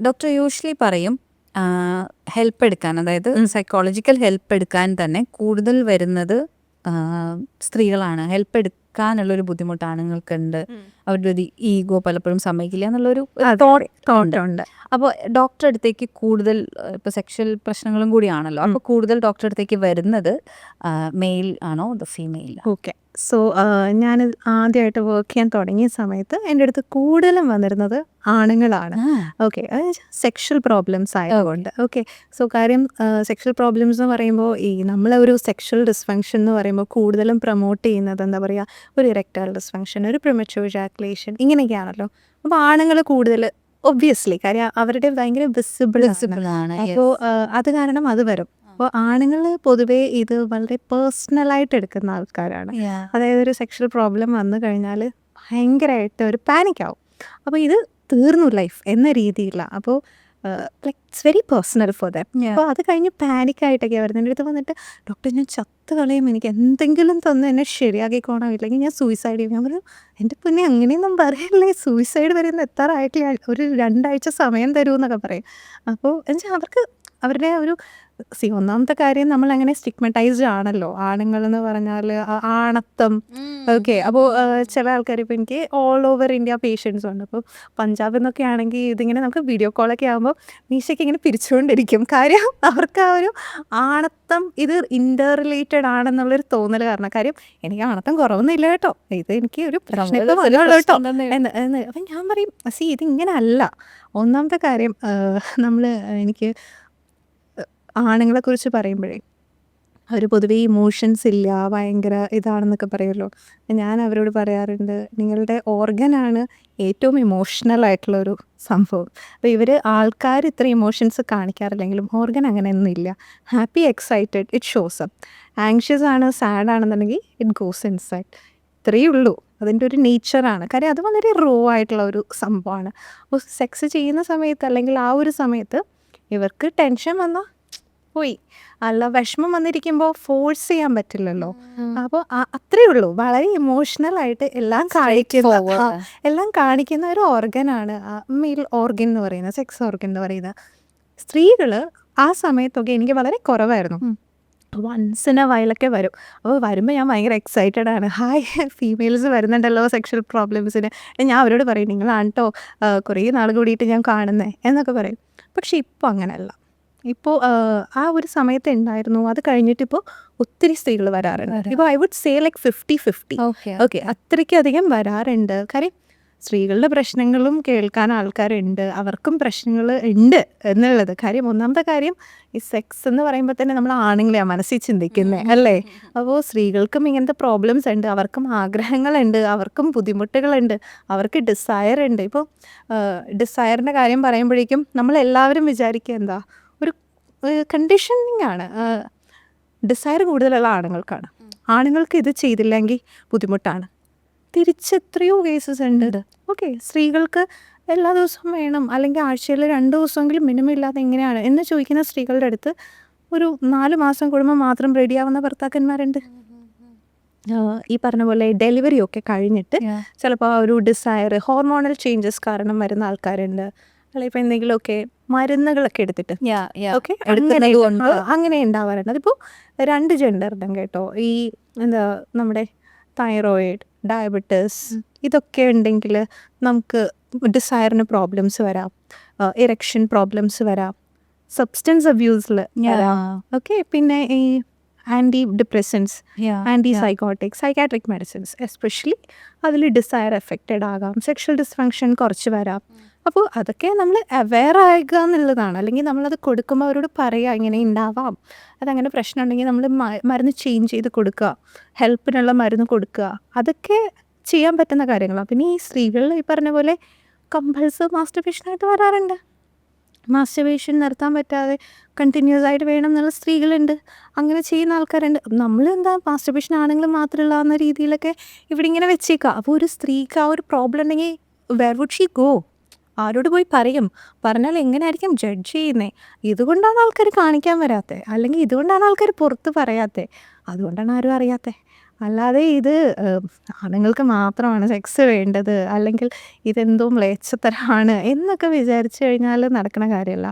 Doctor usually പറയും help എടുക്കാൻ, അതായത് സൈക്കോളജിക്കൽ ഹെൽപ്പ് എടുക്കാൻ തന്നെ കൂടുതൽ വരുന്നത് സ്ത്രീകളാണ്. ഹെൽപ്പ് എടുക്കാനുള്ളൊരു ബുദ്ധിമുട്ട് ആണുങ്ങൾക്കുണ്ട്. അവരുടെ ഒരു ഈഗോ പലപ്പോഴും സമ്മതിക്കില്ല എന്നുള്ളൊരു തോട്ടുണ്ട്. അപ്പോൾ ഡോക്ടറെ അടുത്തേക്ക് കൂടുതൽ ഇപ്പോൾ സെക്ഷൽ പ്രശ്നങ്ങളും കൂടിയാണല്ലോ, അപ്പോൾ കൂടുതൽ ഡോക്ടറെ അടുത്തേക്ക് വരുന്നത് മെയിൽ ആണോ ഫീമെയിൽ? ഓക്കെ. സോ ഞാൻ ആദ്യമായിട്ട് വർക്ക് ചെയ്യാൻ തുടങ്ങിയ സമയത്ത് എൻ്റെ അടുത്ത് കൂടുതലും വന്നിരുന്നത് ആണുങ്ങളാണ്. ഓക്കെ, സെക്ഷൽ പ്രോബ്ലംസ് ആയതുകൊണ്ട്. ഓക്കെ, സോ കാര്യം സെക്ഷൽ പ്രോബ്ലംസ് എന്ന് പറയുമ്പോൾ ഈ നമ്മളെ ഒരു സെക്ഷൽ ഡിസ്ഫങ്ഷൻ എന്ന് പറയുമ്പോൾ കൂടുതലും പ്രൊമോട്ട് ചെയ്യുന്നത് എന്താ പറയുക, ഒരു ഇറക്ടൈൽ ഡിസ്ഫങ്ഷൻ, ഒരു പ്രിമച്യൂർ ഇജാക്കുലേഷൻ, ഇങ്ങനെയൊക്കെയാണല്ലോ. അപ്പോൾ ആണുങ്ങൾ കൂടുതൽ ഒബ്വിയസ്ലി കാര്യം അവരുടെ ഭയങ്കര വിസിബിൾ ആണ്. അപ്പോൾ അത് കാരണം അത് വരും. അപ്പോൾ ആണുങ്ങൾ പൊതുവേ ഇത് വളരെ പേഴ്സണലായിട്ട് എടുക്കുന്ന ആൾക്കാരാണ്. അതായത് ഒരു സെക്ഷൽ പ്രോബ്ലം വന്നു കഴിഞ്ഞാൽ ഭയങ്കരമായിട്ട് ഒരു പാനിക്കാവും. അപ്പോൾ ഇത് തീർന്നു ലൈഫ് എന്ന രീതിയിലാണ്. അപ്പോൾ like it's very personal for them. അപ്പോൾ അത് കഴിഞ്ഞ് പാനിക്കായിട്ടൊക്കെയാണ് വരുന്നത്. എൻ്റെ അടുത്ത് വന്നിട്ട് ഡോക്ടർ ഞാൻ ചത്ത് കളയും, എനിക്ക് എന്തെങ്കിലും തന്ന് എന്നെ ശരിയാക്കിക്കോണം, ഇല്ലെങ്കിൽ ഞാൻ സൂയിസൈഡ് ചെയ്യും. ഞാൻ പറഞ്ഞു എൻ്റെ പിന്നെ അങ്ങനെയൊന്നും പറയല്ലേ, സൂയിസൈഡ് വരുന്ന എത്താറായിട്ടില്ല, ഒരു 2 ആഴ്ച സമയം തരൂ എന്നൊക്കെ പറയും. അപ്പോൾ എന്നുവെച്ചാൽ അവർക്ക് അവരുടെ ഒരു ഒന്നാമത്തെ കാര്യം നമ്മൾ അങ്ങനെ സ്റ്റിഗ്മറ്റൈസ്ഡ് ആണല്ലോ ആണുങ്ങൾ എന്ന് പറഞ്ഞാൽ, ആണത്തം. ഓക്കെ, അപ്പോൾ ചില ആൾക്കാർ ഇപ്പോൾ എനിക്ക് ഓൾ ഓവർ ഇന്ത്യ പേഷ്യൻസ് ഉണ്ട്. അപ്പോൾ പഞ്ചാബിൽ നിന്നൊക്കെ ആണെങ്കിൽ ഇതിങ്ങനെ നമുക്ക് വീഡിയോ കോളൊക്കെ ആകുമ്പോൾ മീശയ്ക്ക് ഇങ്ങനെ പിരിച്ചുകൊണ്ടിരിക്കും. കാര്യം അവർക്ക് ആ ഒരു ആണത്തം ഇത് ഇൻ്റർ റിലേറ്റഡ് ആണെന്നുള്ളൊരു തോന്നൽ കാരണം. കാര്യം എനിക്ക് ആണത്തം കുറവൊന്നുമില്ല കേട്ടോ, ഇത് എനിക്ക് ഒരു പ്രശ്നമൊക്കെ വന്നുള്ളൂ കേട്ടോ എന്ന്. അപ്പം ഞാൻ പറയും ഇതിങ്ങനെ അല്ല. ഒന്നാമത്തെ കാര്യം നമ്മൾ എനിക്ക് ആണുങ്ങളെക്കുറിച്ച് പറയുമ്പോഴേ അവർ പൊതുവേ ഇമോഷൻസ് ഇല്ല, ഭയങ്കര ഇതാണെന്നൊക്കെ പറയുമല്ലോ. ഞാൻ അവരോട് പറയാറുണ്ട്, നിങ്ങളുടെ ഓർഗനാണ് ഏറ്റവും ഇമോഷണൽ ആയിട്ടുള്ളൊരു സംഭവം. അപ്പോൾ ഇവർ ആൾക്കാർ ഇത്ര ഇമോഷൻസ് കാണിക്കാറില്ലെങ്കിലും ഓർഗൻ അങ്ങനെയൊന്നും ഇല്ല. Happy, excited, it shows up. Anxious ആണ്, സാഡ് ആണെന്നുണ്ടെങ്കിൽ ഇറ്റ് ഗോസ് ഇൻസൈഡ്. ഇത്രയേ ഉള്ളൂ, അതിൻ്റെ ഒരു നേച്ചറാണ്. കാര്യം അത് വളരെ റോ ആയിട്ടുള്ള ഒരു സംഭവമാണ്. അപ്പോൾ സെക്സ് ചെയ്യുന്ന സമയത്ത് അല്ലെങ്കിൽ ആ ഒരു സമയത്ത് ഇവർക്ക് ടെൻഷൻ വന്നാൽ പോയി, അല്ല വിഷമം വന്നിരിക്കുമ്പോൾ ഫോഴ്സ് ചെയ്യാൻ പറ്റില്ലല്ലോ. അപ്പോൾ അത്രേ ഉള്ളൂ, വളരെ ഇമോഷണൽ ആയിട്ട് എല്ലാം കാണിക്കുന്ന ഒരു ഓർഗനാണ് മെയിൽ ഓർഗൻ എന്ന് പറയുന്നത്, സെക്സ് ഓർഗൻ എന്ന് പറയുന്നത്. സ്ത്രീകൾ ആ സമയത്തൊക്കെ എനിക്ക് വളരെ കുറവായിരുന്നു. വൺസ് ഇൻ എ വൈലൊക്കെ വരും. അപ്പോൾ വരുമ്പോൾ ഞാൻ ഭയങ്കര എക്സൈറ്റഡ് ആണ്, ഹായ് ഫീമെയിൽസ് വരുന്നുണ്ടല്ലോ സെക്ഷൽ പ്രോബ്ലംസിന്. ഞാൻ അവരോട് പറയും നിങ്ങളാണ് കേട്ടോ കുറേ നാൾ കൂടിയിട്ട് ഞാൻ കാണുന്നത് എന്നൊക്കെ പറയും. പക്ഷെ ഇപ്പോൾ അങ്ങനെയല്ല. ഇപ്പോൾ ആ ഒരു സമയത്ത് ഉണ്ടായിരുന്നു, അത് കഴിഞ്ഞിട്ടിപ്പോൾ ഒത്തിരി സ്ത്രീകൾ വരാറുണ്ട്. ഇപ്പോൾ I would say like 50-50. Okay, അത്രയ്ക്കധികം വരാറുണ്ട്. കാര്യം സ്ത്രീകളുടെ പ്രശ്നങ്ങളും കേൾക്കാൻ ആൾക്കാരുണ്ട്, അവർക്കും പ്രശ്നങ്ങൾ ഉണ്ട് എന്നുള്ളത്. കാര്യം ഒന്നാമത്തെ കാര്യം ഈ സെക്സ് എന്ന് പറയുമ്പോൾ തന്നെ നമ്മൾ ആണുങ്ങളെയാണ് മനസ്സിൽ ചിന്തിക്കുന്നത് അല്ലേ. അപ്പോൾ സ്ത്രീകൾക്കും ഇങ്ങനത്തെ പ്രോബ്ലംസ് ഉണ്ട്, അവർക്കും ആഗ്രഹങ്ങളുണ്ട്, അവർക്കും ബുദ്ധിമുട്ടുകളുണ്ട്, അവർക്ക് ഡിസയർ ഉണ്ട്. ഇപ്പോൾ ഡിസയറിൻ്റെ കാര്യം പറയുമ്പോഴേക്കും നമ്മളെല്ലാവരും വിചാരിക്കുക എന്താ, ഒരു കണ്ടീഷനിങ് ആണ്. ഡിസയർ കൂടുതലുള്ള ആണുങ്ങൾക്കാണ്. ആണുങ്ങൾക്ക് ഇത് ചെയ്തില്ലെങ്കിൽ ബുദ്ധിമുട്ടാണ്. തിരിച്ചെത്രയോ കേസസ് ഉണ്ട്. ഓക്കെ, സ്ത്രീകൾക്ക് എല്ലാ ദിവസവും വേണം, അല്ലെങ്കിൽ ആഴ്ചയിൽ 2 ദിവസമെങ്കിലും മിനിമം ഇല്ലാതെ എങ്ങനെയാണ് എന്ന് ചോദിക്കുന്ന സ്ത്രീകളുടെ അടുത്ത് ഒരു 4 മാസം കൂടുമ്പോൾ മാത്രം റെഡിയാവുന്ന ഭർത്താക്കന്മാരുണ്ട്. ഈ പറഞ്ഞ പോലെ ഡെലിവറി ഒക്കെ കഴിഞ്ഞിട്ട് ചിലപ്പോൾ ഒരു ഡിസയർ, ഹോർമോണൽ ചേഞ്ചസ് കാരണം വരുന്ന ആൾക്കാരുണ്ട്. അല്ല ഇപ്പോൾ എന്തെങ്കിലുമൊക്കെ മരുന്നുകളൊക്കെ എടുത്തിട്ട് ഓക്കെ അങ്ങനെ ഉണ്ടാവാറുണ്ട്. അതിപ്പോൾ 2 ജെൻഡറിനും കേട്ടോ. ഈ എന്താ നമ്മുടെ തൈറോയിഡ്, ഡയബറ്റിസ് ഇതൊക്കെ ഉണ്ടെങ്കിൽ നമുക്ക് ഡിസയറിന് പ്രോബ്ലംസ് വരാം, ഇറക്ഷൻ പ്രോബ്ലംസ് വരാം, സബ്സ്റ്റൻസ് അബ്യൂസിൽ വരാം. ഓക്കെ, പിന്നെ ഈ antidepressants, antipsychotic, psychiatric medicines especially അതിൽ ഡിസയർ എഫക്റ്റഡ് ആകാം, സെക്ഷൽ ഡിസ്ഫങ്ഷൻ കുറച്ച് വരാം. അപ്പോൾ അതൊക്കെ നമ്മൾ അവെയർ ആകുക എന്നുള്ളതാണ്. അല്ലെങ്കിൽ നമ്മളത് കൊടുക്കുമ്പോൾ അവരോട് പറയുക ഇങ്ങനെ ഉണ്ടാവാം, അതങ്ങനെ പ്രശ്നം ഉണ്ടെങ്കിൽ നമ്മൾ മരുന്ന് ചേഞ്ച് ചെയ്ത് കൊടുക്കുക, ഹെൽപ്പിനുള്ള മരുന്ന് കൊടുക്കുക, അതൊക്കെ ചെയ്യാൻ പറ്റുന്ന കാര്യങ്ങളാണ്. പിന്നെ ഈ സ്ത്രീകൾ ഈ പറഞ്ഞ പോലെ കമ്പൾസറി മാസ്റ്റർബേഷനായിട്ട് വരാറുണ്ട്. മാസ്റ്റർബേഷൻ നിർത്താൻ പറ്റാതെ കണ്ടിന്യൂസ് ആയിട്ട് വേണം എന്നുള്ള സ്ത്രീകളുണ്ട്, അങ്ങനെ ചെയ്യുന്ന ആൾക്കാരുണ്ട്. നമ്മളെന്താ മാസ്റ്റർബേഷൻ ആണെങ്കിലും മാത്രമുള്ള എന്ന രീതിയിലൊക്കെ ഇവിടെ ഇങ്ങനെ വെച്ചേക്കുക. അപ്പോൾ ഒരു സ്ത്രീക്ക് ആ ഒരു പ്രോബ്ലം ഉണ്ടെങ്കിൽ വേർ വുഡ് ഷീ ഗോ? ആരോട് പോയി പറയും? പറഞ്ഞാൽ എങ്ങനെയായിരിക്കും ജഡ്ജ് ചെയ്യുന്നത്? ഇതുകൊണ്ടാണ് ആൾക്കാർ കാണിക്കാൻ വരാത്തത്, അല്ലെങ്കിൽ ഇതുകൊണ്ടാണ് ആൾക്കാർ പുറത്ത് പറയാത്തത്, അതുകൊണ്ടാണ് ആരും അറിയാത്തത്. അല്ലാതെ ഇത് ആണുങ്ങൾക്ക് മാത്രമാണ് സെക്സ് വേണ്ടത്, അല്ലെങ്കിൽ ഇതെന്തോ മ്ലേച്ഛതരമാണ് എന്നൊക്കെ വിചാരിച്ചു കഴിഞ്ഞാൽ നടക്കണ കാര്യമല്ല.